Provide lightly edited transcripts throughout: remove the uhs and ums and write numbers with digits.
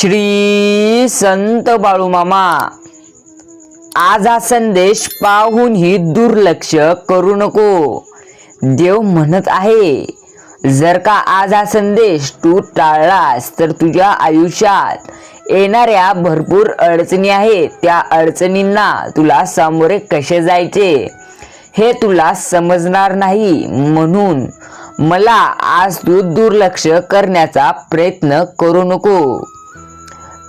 श्री संत बाळूमामा, आज हा संदेश पाहूनही दुर्लक्ष करू नको. देव म्हणत आहे, जर का आज हा संदेश तू टाळलास तर तुझ्या आयुष्यात येणाऱ्या भरपूर अडचणी आहेत. त्या अडचणींना तुला सामोरे कसे जायचे हे तुला समजणार नाही. म्हणून मला आज तू दुर्लक्ष करण्याचा प्रयत्न करू नको.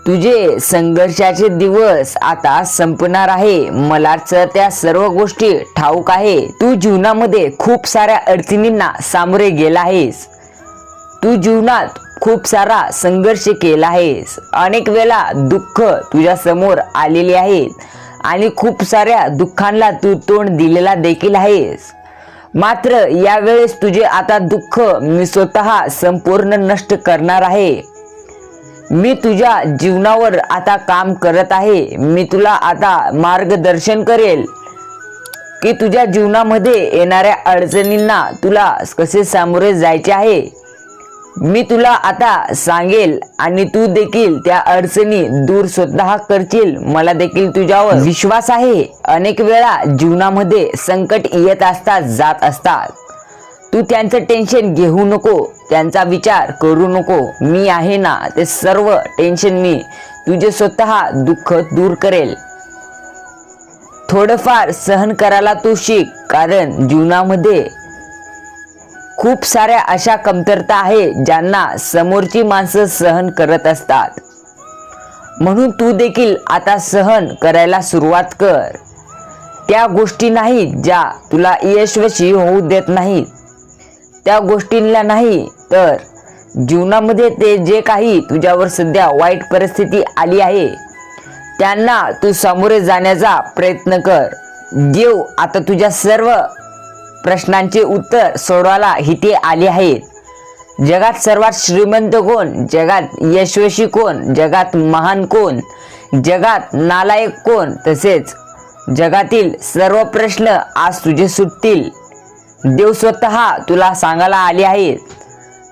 तुझे संघर्षाचे दिवस आता संपणार आहे. मला त्या सर्व गोष्टी ठाऊक आहे. तू जीवनामध्ये खूप साऱ्या अडचणींना सामोरे गेला आहेस. तू जीवनात खूप सारा संघर्ष केला आहेस. अनेक वेळा दुःख तुझ्या समोर आलेले आहेत आणि खूप साऱ्या दुःखांना तू तोंड दिलेला देखील आहेस. मात्र यावेळेस तुझे आता दुःख मी स्वतः संपूर्ण नष्ट करणार आहे. मी तुझ्या जीवनावर आता काम करत आहे. मी तुला आता मार्गदर्शन करेल की तुझ्या जीवनामध्ये येणाऱ्या अडचणींना तुला कसे सामोरे जायचे आहे. मी तुला आता सांगेल आणि तू देखील त्या अडचणी दूर स्वतः करशील. मला देखील तुझ्यावर विश्वास आहे. अनेक वेळा जीवनामध्ये संकट येत असतात, जात असतात. तू त्यांचं टेन्शन घेऊ नको, त्यांचा विचार करू नको. मी आहे ना, ते सर्व टेन्शन मी तुझे स्वतः दुःख दूर करेल. थोडंफार सहन करायला तू शिक, कारण जीवनामध्ये खूप साऱ्या अशा कमतरता आहे ज्यांना समोरची माणसं सहन करत असतात. म्हणून तू देखील आता सहन करायला सुरुवात कर. त्या गोष्टी नाहीत ज्या तुला यशस्वी होऊ देत नाहीत. त्या गोष्टींना नाही तर जीवनामध्ये ते जे काही तुझ्यावर सध्या वाईट परिस्थिती आली आहे त्यांना तू सामोरे जाण्याचा प्रयत्न कर. देव आता तुझ्या सर्व प्रश्नांचे उत्तर सोडवायला इथे आले आहेत. जगात सर्वात श्रीमंत कोण, जगात यशस्वी कोण, जगात महान कोण, जगात नालायक कोण, तसेच जगातील सर्व प्रश्न आज तुझे सुटतील. देव स्वतः तुला सांगायला आले आहेत.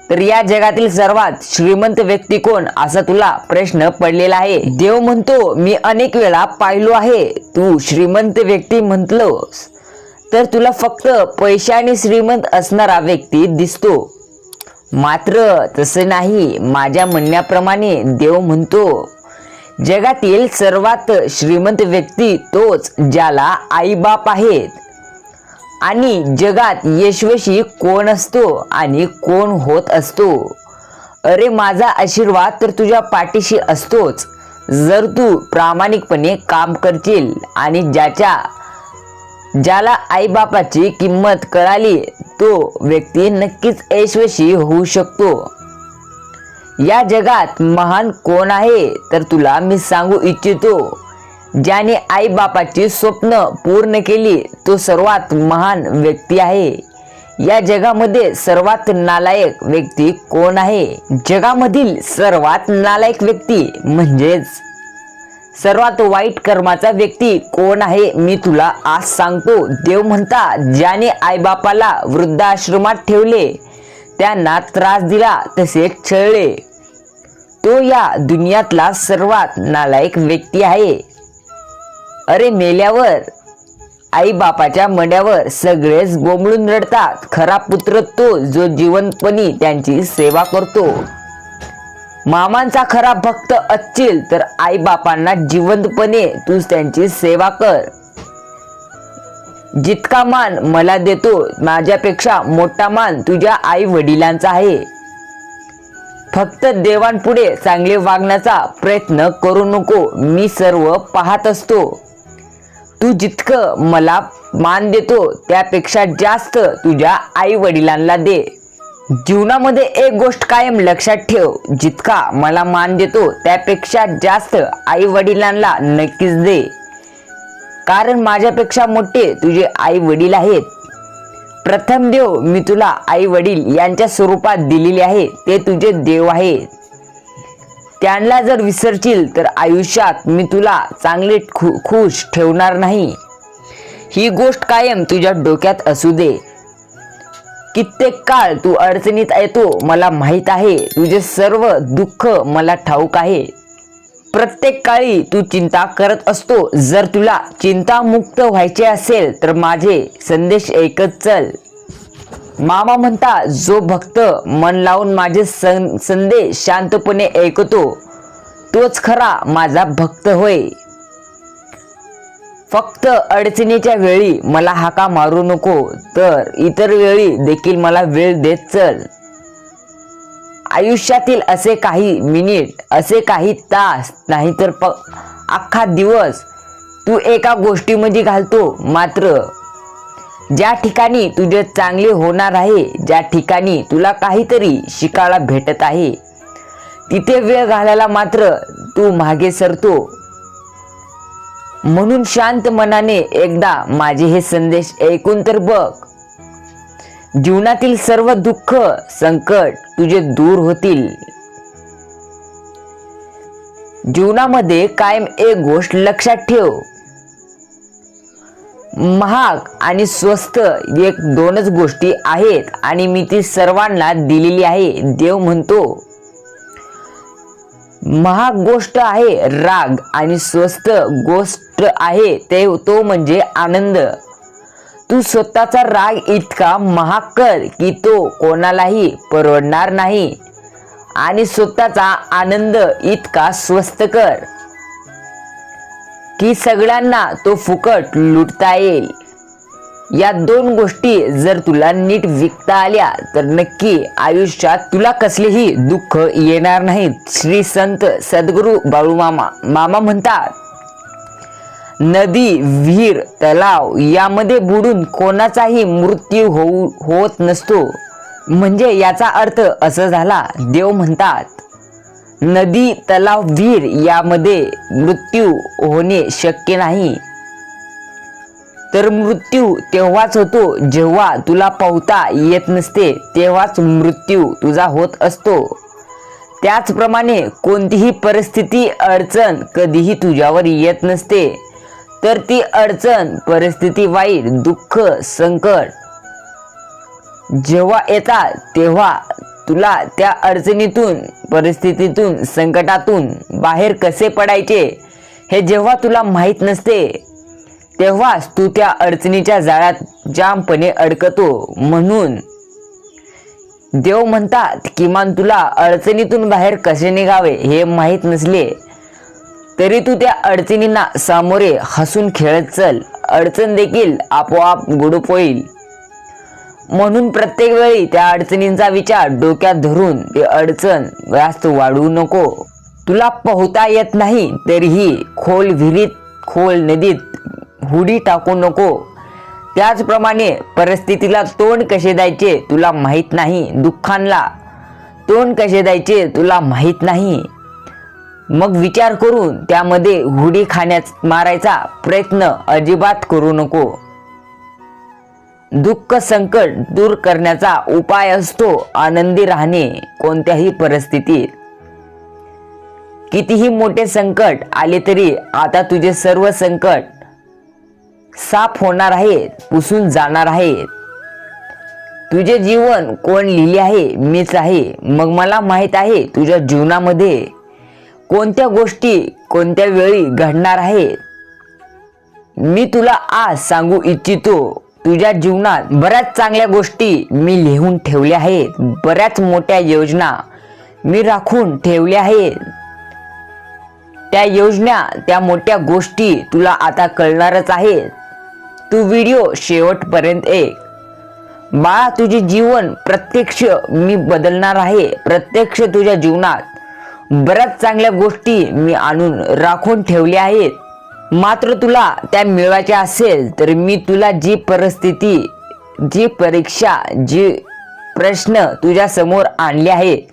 तर या जगातील सर्वात श्रीमंत व्यक्ती कोण असा तुला प्रश्न पडलेला आहे. देव म्हणतो, मी अनेक वेळा पाहिलो आहे. तू श्रीमंत व्यक्ती म्हटलोस तर तुला फक्त पैशाने श्रीमंत असणारा व्यक्ती दिसतो. मात्र तसे नाही. माझ्या म्हणण्याप्रमाणे देव म्हणतो, जगातील सर्वात श्रीमंत व्यक्ती तोच ज्याला आईबाप आहेत. आणि जगात यशस्वी कोण असतो आणि कोण होत असतो. अरे माझा आशीर्वाद तर तुझ्या पाठीशी असतोच जर तू प्रामाणिकपणे काम करशील. आणि ज्याला आईबापाची किंमत कळाली तो व्यक्ती नक्कीच यशस्वी होऊ शकतो. या जगात महान कोण आहे तर तुला मी सांगू इच्छितो, ज्याने आईबापाची स्वप्न पूर्ण केली तो सर्वात महान व्यक्ती आहे. या जगामध्ये सर्वात नालायक व्यक्ती कोण आहे? जगामधील सर्वात नालायक व्यक्ती म्हणजेच सर्वात वाईट कर्माचा व्यक्ती कोण आहे मी तुला आज सांगतो. देव म्हणतात, ज्याने आईबापाला वृद्धाश्रमात ठेवले, त्यांना त्रास दिला, तसेच छळले, तो या दुनियातला सर्वात नालायक व्यक्ती आहे. अरे मेल्यावर आई बापाच्या मड्यावर सगळेच बोंबळून रडतात. खरा पुत्र तो जो जिवंतपणी त्यांची सेवा करतो. मामांचा खरा भक्त असशील तर आई बापांना जिवंतपणे तू त्यांची सेवा कर. जितका मान मला देतो माझ्यापेक्षा मोठा मान तुझ्या आई वडिलांचा आहे. फक्त देवांपुढे चांगले वागण्याचा प्रयत्न करू नको. मी सर्व पाहत असतो. तू जितकं मला मान देतो त्यापेक्षा जास्त तुझ्या आई वडिलांना दे. जीवनामध्ये एक गोष्ट कायम लक्षात ठेव, जितका मला मान देतो त्यापेक्षा जास्त आई वडिलांना नक्कीच दे. कारण माझ्यापेक्षा मोठे तुझे आई वडील आहेत. प्रथम देव मी तुला आई वडील यांच्या स्वरूपात दिलेले आहे. ते तुझे देव आहेत. त्यांना जर विसरशील तर आयुष्यात मी तुला चांगले खुश ठेवणार नाही. ही गोष्ट कायम तुझ्या डोक्यात असू दे. कित्येक काळ तू अडचणीत येतो मला माहित आहे. तुझे सर्व दुःख मला ठाऊक आहे. प्रत्येक काळी तू चिंता करत असतो. जर तुला चिंतामुक्त व्हायचे असेल तर माझे संदेश ऐकत चल. मामा म्हणतात, जो भक्त मन लावून माझे संदेश शांतपणे ऐकतो तोच खरा माझा भक्त होय. फक्त अडचणीच्या वेळी मला हाका मारू नको, तर इतर वेळी देखील मला वेळ देत चल. आयुष्यातील असे काही मिनिट, असे काही तास, नाहीतर अख्खा दिवस तू एका गोष्टीमध्ये घालतो. मात्र ज्या ठिकाणी तुझे चांगले होणार आहे, ज्या ठिकाणी तुला काहीतरी शिकायला भेटत आहे, तिथे वेळ घालायला मात्र तू मागे सरतो. म्हणून शांत मनाने एकदा माझे हे संदेश ऐकून तर बघ. जीवनातील सर्व दुःख, संकट तुझे दूर होतील. जीवनामध्ये कायम एक गोष्ट लक्षात ठेव, महाग आणि स्वस्त एक दोनच गोष्टी आहेत आणि मी ती सर्वांना दिलेली आहे. देव म्हणतो, महाग गोष्ट आहे राग आणि स्वस्त गोष्ट आहे तो म्हणजे आनंद. तू स्वतःचा राग इतका महाग कर की तो कोणालाही परवडणार नाही आणि स्वतःचा आनंद इतका स्वस्त कर की सगळ्यांना तो फुकट लुटता येईल. या दोन गोष्टी जर तुला नीट विकता आल्या तर नक्की आयुष्यात तुला कसलेही दुःख येणार नाहीत. श्री संत सद्गुरू बाळूमामा म्हणतात, नदी, विहीर, तलाव यामध्ये बुडून कोणाचाही मृत्यू होत नसतो. म्हणजे याचा अर्थ असा झाला, देव म्हणतात, नदी, तलाव, विहीर यामध्ये मृत्यू होणे शक्य नाही. तर मृत्यू तेव्हाच होतो जेव्हा तुला पोहता येत नसते, तेव्हाच मृत्यू तुझा होत असतो. त्याचप्रमाणे कोणतीही परिस्थिती, अडचण कधीही तुझ्यावर येत नसते, तर ती अडचण, परिस्थिती, वाईट, दुःख, संकट जेव्हा येतात तेव्हा तुला त्या अडचणीतून, परिस्थितीतून, संकटातून बाहेर कसे पडायचे हे जेव्हा तुला माहीत नसते, तेव्हाच तू त्या अडचणीच्या जाळ्यात जामपणे अडकतो. म्हणून देव म्हणतात, किमान तुला अडचणीतून बाहेर कसे निघावे हे माहीत नसले तरी तू त्या अडचणींना सामोरे हसून खेळत चल. अडचण देखील आपोआप गुडूप होईल. म्हणून प्रत्येक वेळी त्या अडचणींचा विचार डोक्यात धरून ते अडचण जास्त वाढवू नको. तुला पोहता येत नाही तरीही खोल विहिरीत, खोल नदीत हुडी टाकू नको. त्याचप्रमाणे परिस्थितीला तोंड कसे द्यायचे तुला माहीत नाही, दुःखांना तोंड कसे द्यायचे तुला माहीत नाही, मग विचार करून त्यामध्ये हुडी मारायचा प्रयत्न अजिबात करू नको. दुःख, संकट दूर करण्याचा उपाय असतो आनंदी राहणे. कोणत्याही परिस्थितीत कितीही मोठे संकट आले तरी आता तुझे सर्व संकट साफ होणार आहेत, पुसून जाणार आहेत. तुझे जीवन कोण लिहिले आहे? मीच आहे. मग मला माहित आहे तुझ्या जीवनामध्ये कोणत्या गोष्टी कोणत्या वेळी घडणार आहेत. मी तुला आज सांगू इच्छितो, तुझ्या जीवनात बऱ्याच चांगल्या गोष्टी मी लिहून ठेवल्या आहेत, बऱ्याच मोठ्या योजना मी राखून ठेवल्या आहेत. त्या योजना, त्या मोठ्या गोष्टी तुला आता कळणारच आहेत. तू व्हिडिओ शेवटपर्यंत ऐक. बाळा, तुझे जीवन प्रत्यक्ष मी बदलणार आहे. प्रत्यक्ष तुझ्या जीवनात बऱ्याच चांगल्या गोष्टी मी आणून राखून ठेवल्या आहेत. मात्र तुला त्या मिळवायच्या असेल तर मी तुला जी परिस्थिती, जी परीक्षा, जी प्रश्न तुझ्या समोर आणले आहेत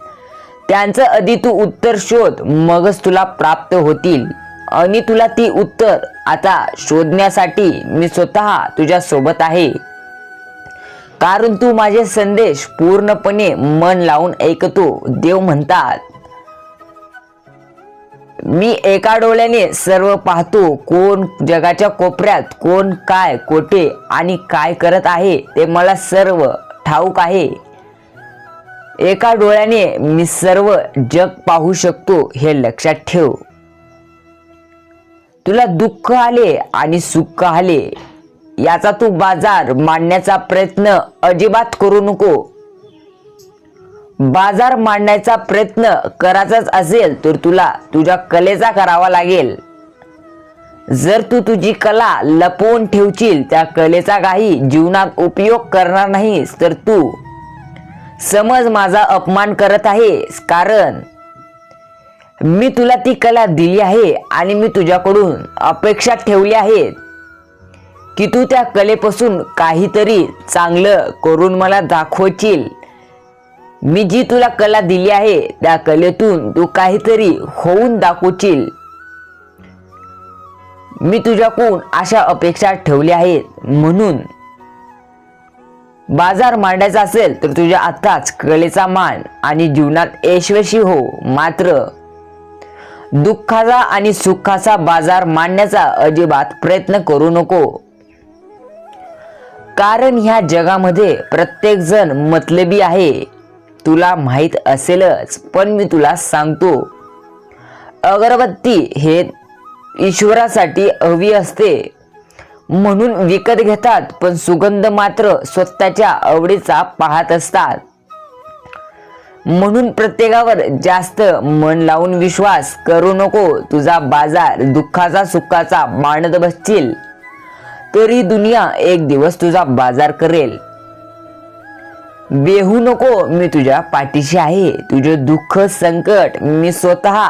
त्यांचं आधी तू उत्तर शोध, मगच तुला प्राप्त होतील. आणि तुला ती उत्तर आता शोधण्यासाठी मी स्वतः तुझ्या सोबत आहे. कारण तू माझे संदेश पूर्णपणे मन लावून ऐकतो. देव म्हणतात, मी एका डोळ्याने सर्व पाहतो. कोण जगाच्या कोपऱ्यात, कोण काय, कोठे आणि काय करत आहे ते मला सर्व ठाऊक आहे. एका डोळ्याने मी सर्व जग पाहू शकतो, हे लक्षात ठेव. तुला दुःख आले आणि सुख आले याचा तू बाजार मांडण्याचा प्रयत्न अजिबात करू नको. बाजार मांडण्याचा प्रयत्न करायचाच असेल तर तुला तुझ्या कलेचा करावा लागेल. जर तू तुझी कला लपवून ठेवशील, त्या कलेचा काही जीवनात उपयोग करणार नाहीस, तर तू समज माझा अपमान करत आहेस. कारण मी तुला ती कला दिली आहे आणि मी तुझ्याकडून अपेक्षा ठेवली आहेत की तू त्या कलेपासून काहीतरी चांगलं करून मला दाखवशील. मी जी तुला कला दिली आहे त्या कलेतून तू काहीतरी होऊन दाखवशील. मी तुझ्याकडून अशा अपेक्षा ठेवल्या आहेत. म्हणून बाजार मांडायचा असेल तर तुझ्या आताच कलेचा मान आणि जीवनात यशस्वी हो. मात्र दुःखाचा आणि सुखाचा बाजार मांडण्याचा अजिबात प्रयत्न करू नको. कारण ह्या जगामध्ये प्रत्येक जण मतलबी आहे. तुला माहित असेलच, पण मी तुला सांगतो, अगरबत्ती हे ईश्वरासाठी हवी असते म्हणून विकत घेतात, पण सुगंध मात्र स्वतःच्या आवडीचा पाहत असतात. म्हणून प्रत्येकावर जास्त मन लावून विश्वास करू नको. तुझा बाजार दुःखाचा सुखाचा मांडत बसशील तरी दुनिया एक दिवस तुझा बाजार करेल. बेहू नको, मी तुझ्या पाठीशी आहे. तुझे दुःख संकट मी स्वतः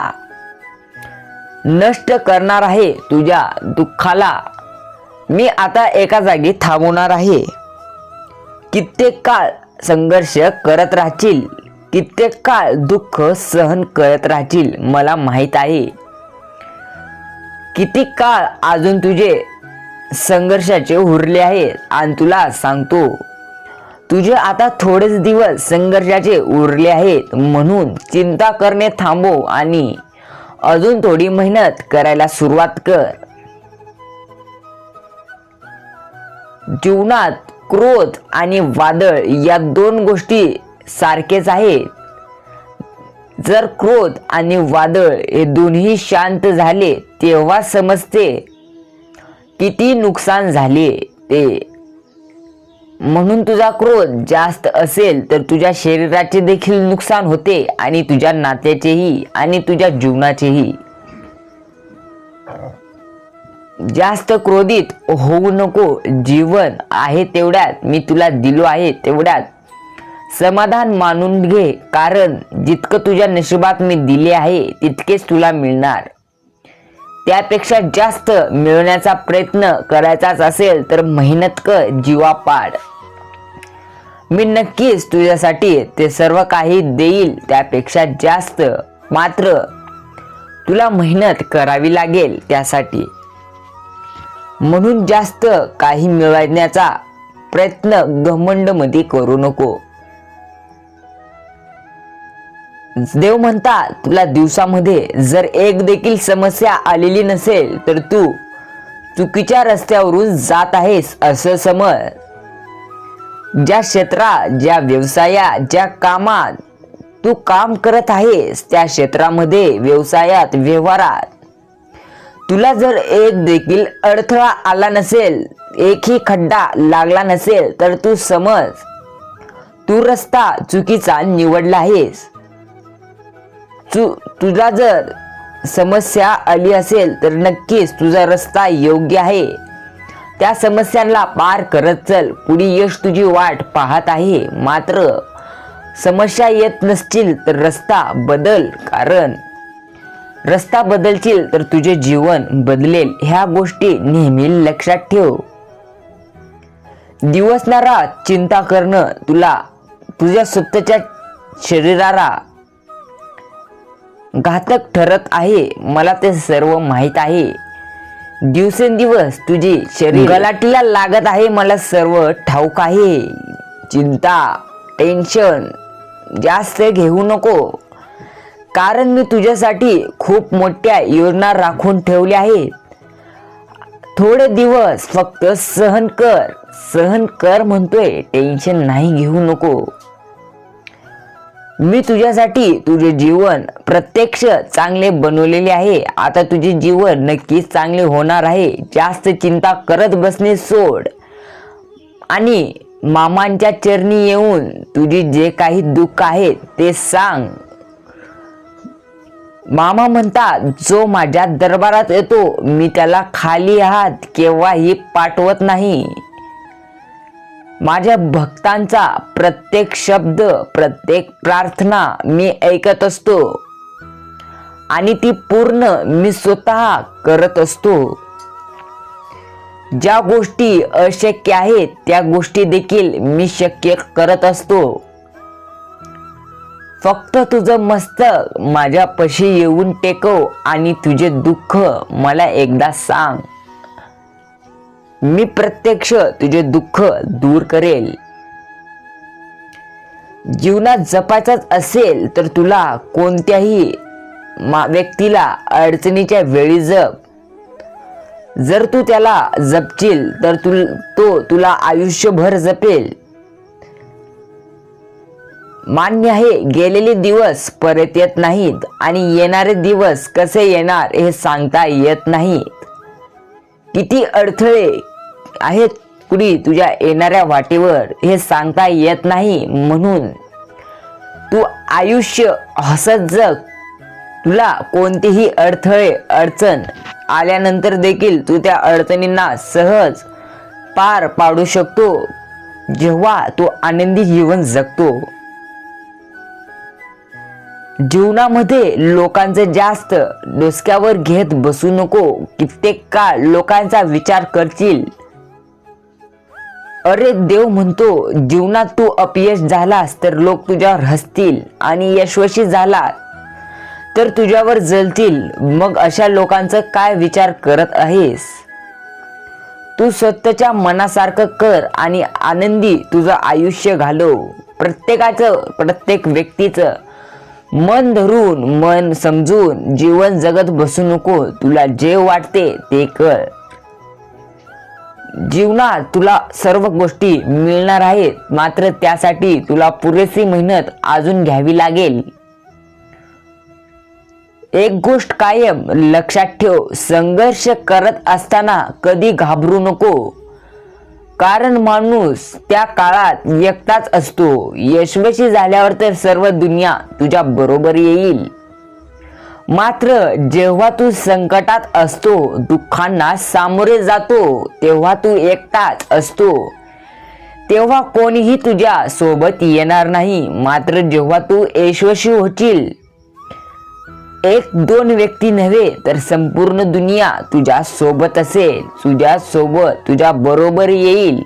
नष्ट करणार आहे. तुझ्या दुःखाला मी आता एका जागी थांबवणार आहे. कित्येक काळ संघर्ष करत राहशील, कित्येक काळ दुःख सहन करत राहशील. मला माहित आहे किती काळ अजून तुझे संघर्षाचे उरले आहेत. आणि तुला सांगतो, तुझे आता थोडेच दिवस संघर्षाचे उरले आहेत. म्हणून चिंता करणे थांबव आणि अजून थोडी मेहनत करायला सुरुवात कर. जीवनात क्रोध आणि वादळ या दोन गोष्टी सारखेच आहेत. जर क्रोध आणि वादळ हे दोन्ही शांत झाले तेव्हा समजते किती नुकसान झाले ते. म्हणून तुझा क्रोध जास्त असेल तर तुझ्या शरीराचे देखील नुकसान होते आणि तुझ्या नात्याचेही आणि तुझ्या जीवनाचेही. जास्त क्रोधित होऊ नको. जीवन आहे तेवढ्यात मी तुला दिलो आहे तेवढ्यात समाधान मानून घे. कारण जितकं तुझ्या नशिबात मी दिले आहे तितकेच तुला मिळणार. त्यापेक्षा जास्त मिळवण्याचा प्रयत्न करायचाच असेल तर मेहनत कर, जीवापाड. मी नक्कीच तुझ्यासाठी ते सर्व काही देईल, त्यापेक्षा जास्त. मात्र तुला मेहनत करावी लागेल त्यासाठी. म्हणून जास्त काही मिळवण्याचा प्रयत्न घमंड मध्ये करू नको. देव म्हणतात, तुला दिवसामध्ये जर एक देखील समस्या आलेली नसेल तर तू चुकीच्या रस्त्यावरून जात आहेस असं समज. ज्या क्षेत्रात, ज्या व्यवसायात, ज्या कामात तू काम करत आहेस त्या क्षेत्रामध्ये, व्यवसायात, व्यवहारात तुला जर एक देखील अडथळा आला नसेल, एकही खड्डा लागला नसेल तर तू समज तू रस्ता चुकीचा निवडला आहेस. तुला जर समस्या आली असेल तर नक्कीच तुझा रस्ता योग्य आहे. त्या समस्यांना पार करत चल. पुढे यश तुझी वाट पाहत आहे. मात्र समस्या येत नसतील तर रस्ता बदल. कारण रस्ता बदलशील तर तुझे जीवन बदलेल. ह्या गोष्टी नेहमी लक्षात ठेव. दिवस ना रात चिंता करणं तुला तुझ्या स्वतःच्या शरीराला घातक ठरत आहे. मला ते सर्व माहित आहे. दिवसेंदिवस तुझी शरीर गलाटीला लागत आहे. मला सर्व ठाऊक आहे. चिंता, टेन्शन जास्त घेऊ नको. कारण मी तुझ्यासाठी खूप मोठ्या योजना राखून ठेवल्या आहेत. थोडे दिवस फक्त सहन कर. सहन कर म्हणतोय, टेन्शन नाही घेऊ नको. मी तुझ्यासाठी तुझे जीवन प्रत्यक्ष चांगले बनवलेले आहे. आता तुझे जीवन नक्कीच चांगले होणार आहे. जास्त चिंता करत बसणे सोड आणि मामांच्या चरणी येऊन तुझी जे काही दुःख आहे ते सांग. मामा म्हणतात, जो माझ्या दरबारात येतो मी त्याला खाली हात केव्हाही पाठवत नाही. माझ्या भक्तांचा प्रत्येक शब्द, प्रत्येक प्रार्थना मी ऐकत असतो आणि ती पूर्ण मी स्वतः करत असतो. ज्या गोष्टी अशक्य आहेत त्या गोष्टी देखील मी शक्य करत असतो. फक्त तुझं मस्तक माझ्यापाशी येऊन टेकव आणि तुझे दुःख मला एकदा सांग. मी प्रत्यक्ष तुझे दुःख दूर करेल. जीवनात जपायचंच असेल तर तुला कोणत्याही व्यक्तीला अडचणीच्या वेळी जप. जर तू त्याला जपशील तर तो तुला आयुष्यभर जपेल. मान्य आहे, गेलेले दिवस परत येत नाहीत आणि येणारे दिवस कसे येणार हे सांगता येत नाहीत. किती अडथळे आहेत पुढे तुझ्या येणाऱ्या वाटेवर हे सांगता येत नाही. म्हणून तू आयुष्य हसत जग. तुला कोणतेही अडथळे अडचण आल्यानंतर देखील तू त्या अडचणींना सहज पार पाडू शकतो जेव्हा तू आनंदी जीवन जगतो. जीवनामध्ये लोकांचं जास्त डोसक्यावर घेत बसू नको. कित्येक काळ लोकांचा विचार करशील. अरे देव म्हणतो, जीवनात तू अपयश झालास तर लोक तुझ्यावर हसतील आणि यशस्वी झाला तर तुझ्यावर जळतील. मग अशा लोकांचा काय विचार करत आहेस? तू स्वतःच्या मनासारखं कर आणि आनंदी तुझं आयुष्य घालव. प्रत्येक व्यक्तीचं मन धरून, मन समजून जीवन जगत बसू नको. तुला जे वाटते ते कर. जीवनात तुला सर्व गोष्टी मिळणार आहेत, मात्र त्यासाठी तुला पुरेशी मेहनत अजून घ्यावी लागेल. एक गोष्ट कायम लक्षात ठेव, संघर्ष करत असताना कधी घाबरू नको. कारण माणूस त्या काळात एकटाच असतो. यशस्वी झाल्यावर तर सर्व दुनिया तुझ्या बरोबर येईल. मात्र जेव्हा तू संकटात असतो, दुःखांना सामोरे जातो, तेव्हा तू एकटाच असतो. तेव्हा कोणीही तुझ्या सोबत येणार नाही. मात्र जेव्हा तू यशस्वी होशील, एक दोन व्यक्ती नव्हे तर संपूर्ण दुनिया तुझ्या सोबत असेल, तुझ्या सोबत तुझ्या बरोबर येईल.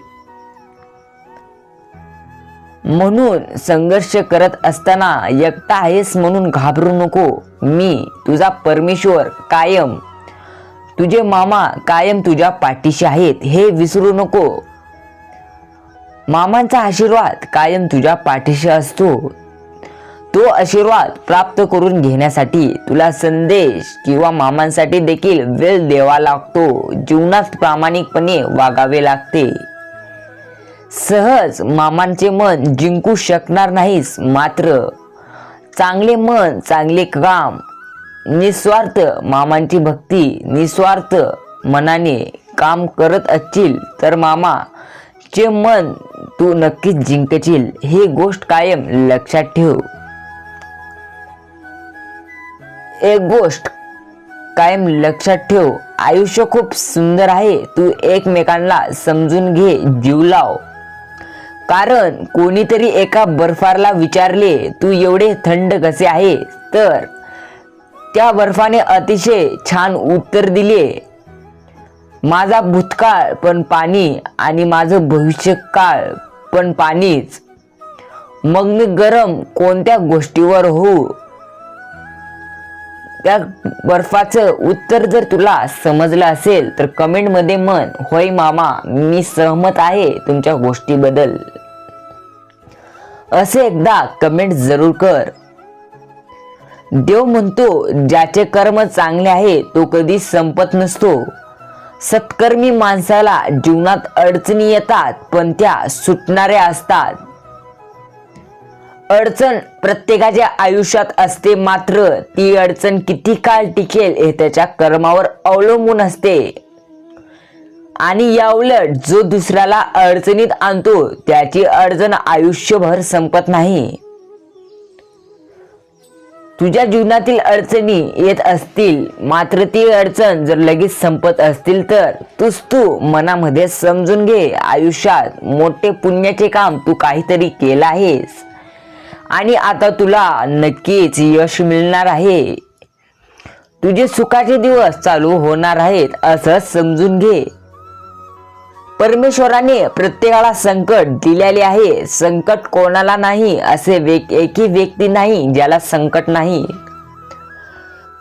म्हणून संघर्ष करत असताना एकटा आहेस म्हणून घाबरू नको. मी तुझा परमेश्वर कायम, तुझे मामा कायम तुझ्या पाठीशी आहेत हे विसरू नको. मामांचा आशीर्वाद कायम तुझ्या पाठीशी असतो. तो आशीर्वाद प्राप्त करून घेण्यासाठी तुला संदेश किंवा मामांसाठी देखील वेळ द्यावा लागतो. जीवनात प्रामाणिकपणे वागावे लागते. सहज मामांचे मन जिंकू शकणार नाहीस, मात्र चांगले मन, चांगले काम, निस्वार्थ मामांची भक्ती, निस्वार्थ मनाने काम करत असशील तर मामाचे मन तू नक्कीच जिंकशील. ही गोष्ट कायम लक्षात ठेव. एक गोष्ट कायम लक्षात ठेव, आयुष्य खूप सुंदर आहे. तू एकमेकांना समजून घे, जीव लाव. कारण कोणीतरी एका बर्फाला विचारले, तू एवढे थंड कसे आहे? तर त्या बर्फाने अतिशय छान उत्तर दिले, माझा भूतकाळ पण पाणी आणि माझं भविष्यकाळ पण पाणीच. मग मी गरम कोणत्या गोष्टीवर होऊ? त्या बर्फाचं उत्तर जर तुला समजलं असेल तर कमेंट मध्ये म्हण, होय मामा, मी सहमत आहे तुमच्या गोष्टीबद्दल. असे एकदा कमेंट जरूर कर. देव म्हणतो, ज्याचे कर्म चांगले आहे तो कधी संपत नसतो. सत्कर्मी माणसाला जीवनात अडचणी येतात पण त्या सुटणाऱ्या असतात. अडचण प्रत्येकाच्या आयुष्यात असते, मात्र ती अडचण किती काळ टिकेल हे त्याच्या कर्मावर अवलंबून असते. आणि याउलट जो दुसऱ्याला अडचणीत आणतो त्याची अडचण आयुष्यभर संपत नाही. तुझ्या जीवनातील अडचणी येत असतील, मात्र ती अडचण जर लगेच संपत असतील तर तू मनामध्ये समजून घे, आयुष्यात मोठे पुण्याचे काम तू काहीतरी केलं आहेस आणि आता तुला नक्कीच यश मिळणार आहे. तुझे सुखाचे दिवस चालू होणार आहेत असं समजून घे. परमेश्वराने प्रत्येकाला संकट दिलेले आहे. संकट कोणाला नाही असे एकही व्यक्ती नाही ज्याला संकट नाही.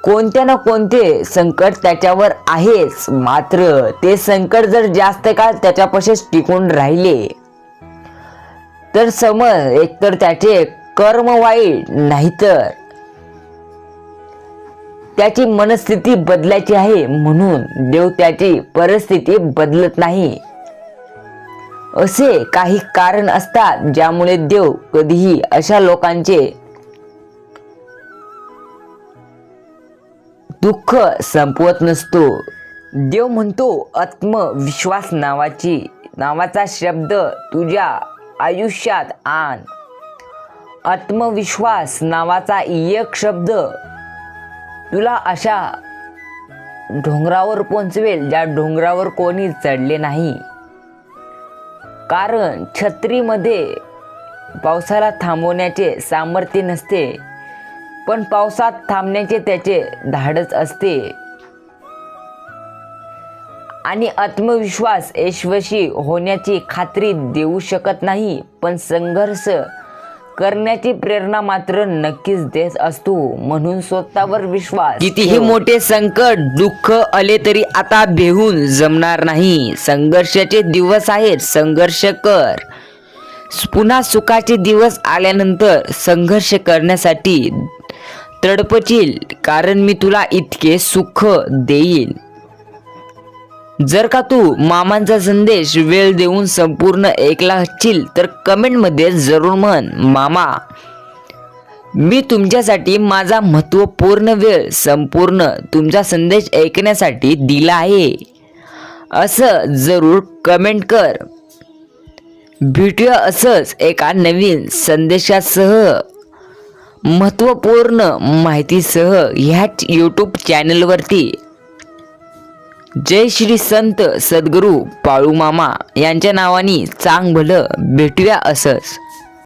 कोणते ना कोणते संकट त्याच्यावर आहेच, मात्र ते संकट जर जास्त काळ त्याच्यापाशीच टिकून राहिले तर समज एकतर त्याचे कर्म वाईट, नाहीतर त्याची मनस्थिती बदलायची आहे, म्हणून देव त्याची परिस्थिती बदलत नाही. असे काही कारण असतात ज्यामुळे देव कधीही अशा लोकांचे दुःख संपवत नसतो. देव म्हणतो, आत्मविश्वास नावाचा शब्द तुझ्या आयुष्यात आण. आत्मविश्वास नावाचा एक शब्द तुला अशा डोंगरावर पोहोचवेल ज्या डोंगरावर कोणी चढले नाही. कारण छत्रीमध्ये पावसाला थांबवण्याचे सामर्थ्य नसते, पण पावसात थांबण्याचे त्याचे धाडस असते. आणि आत्मविश्वास यशस्वी होण्याची खात्री देऊ शकत नाही, पण संघर्ष करण्याची प्रेरणा मात्र नक्कीच देत असतो. म्हणून स्वतःवर विश्वास. कितीही मोठे संकट दुःख आले तरी आता भेऊन जमणार नाही. संघर्षाचे दिवस आहेत, संघर्ष कर. पुन्हा सुखाचे दिवस आल्यानंतर संघर्ष करण्यासाठी तडपशील, कारण मी तुला इतके सुख देईल. जर का तू मामांचा संदेश वेळ देऊन संपूर्ण ऐकला असशील तर कमेंटमध्ये जरूर म्हण, मामा मी तुमच्यासाठी माझा महत्त्वपूर्ण वेळ संपूर्ण तुमचा संदेश ऐकण्यासाठी दिला आहे, असं जरूर कमेंट कर. भेटूया असंच एका नवीन संदेशासह, महत्त्वपूर्ण माहितीसह ह्याच यूट्यूब चॅनलवरती. जय श्री संत सद्गुरू पाळू मामा यांच्या नावाने चांग भलं. भेटूया असंच.